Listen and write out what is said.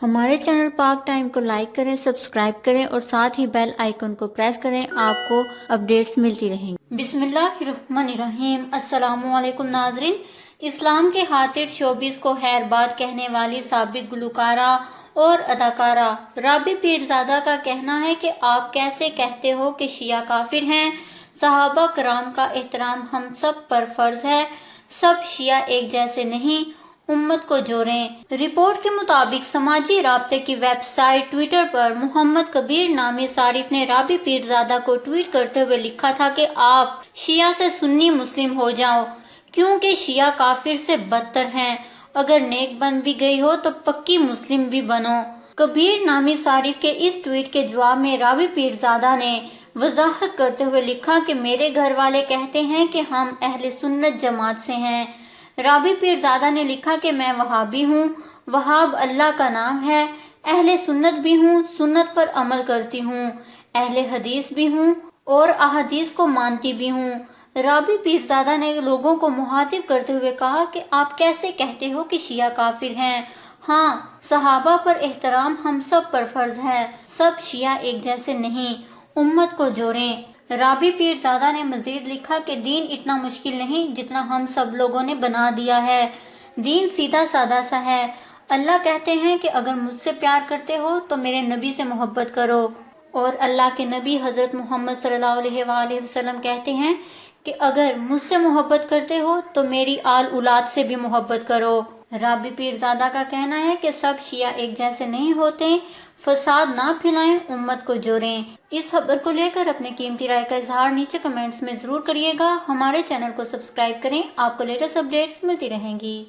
ہمارے چینل پاک ٹائم کو لائک کریں، سبسکرائب کریں اور ساتھ ہی بیل آئیکن کو پریس کریں، آپ کو اپڈیٹس ملتی رہیں گی۔ بسم اللہ الرحمن الرحیم۔ السلام علیکم ناظرین۔ اسلام کے خاطر شوبز کو خیر بات کہنے والی سابق گلوکارہ اور اداکارہ رابی پیرزادہ کا کہنا ہے کہ آپ کیسے کہتے ہو کہ شیعہ کافر ہیں؟ صحابہ کرام کا احترام ہم سب پر فرض ہے، سب شیعہ ایک جیسے نہیں، امت کو جوڑیں۔ رپورٹ کے مطابق سماجی رابطے کی ویب سائٹ ٹویٹر پر محمد کبیر نامی صارف نے رابی پیرزادہ کو ٹویٹ کرتے ہوئے لکھا تھا کہ آپ شیعہ سے سنی مسلم ہو جاؤ، کیونکہ شیعہ کافر سے بدتر ہیں، اگر نیک بن بھی گئی ہو تو پکی مسلم بھی بنو۔ کبیر نامی صارف کے اس ٹویٹ کے جواب میں رابی پیرزادہ نے وضاحت کرتے ہوئے لکھا کہ میرے گھر والے کہتے ہیں کہ ہم اہل سنت جماعت سے ہیں۔ رابی پیرزادہ نے لکھا کہ میں وہابی ہوں، وہاب اللہ کا نام ہے، اہل سنت بھی ہوں، سنت پر عمل کرتی ہوں، اہل حدیث بھی ہوں اور احادیث کو مانتی بھی ہوں۔ رابی پیرزادہ نے لوگوں کو مخاطب کرتے ہوئے کہا کہ آپ کیسے کہتے ہو کہ شیعہ کافر ہیں؟ ہاں، صحابہ پر احترام ہم سب پر فرض ہے، سب شیعہ ایک جیسے نہیں، امت کو جوڑیں۔ رابی پیرزادہ نے مزید لکھا کہ دین اتنا مشکل نہیں جتنا ہم سب لوگوں نے بنا دیا ہے، دین سیدھا سادہ سا ہے۔ اللہ کہتے ہیں کہ اگر مجھ سے پیار کرتے ہو تو میرے نبی سے محبت کرو، اور اللہ کے نبی حضرت محمد صلی اللہ علیہ وآلہ وسلم کہتے ہیں کہ اگر مجھ سے محبت کرتے ہو تو میری آل اولاد سے بھی محبت کرو۔ رابی پیرزادہ کا کہنا ہے کہ سب شیعہ ایک جیسے نہیں ہوتے، فساد نہ پھیلائیں، امت کو جوڑیں۔ اس خبر کو لے کر اپنے قیمتی رائے کا اظہار نیچے کمنٹس میں ضرور کریے گا۔ ہمارے چینل کو سبسکرائب کریں، آپ کو لیٹسٹ اپڈیٹس ملتی رہیں گی۔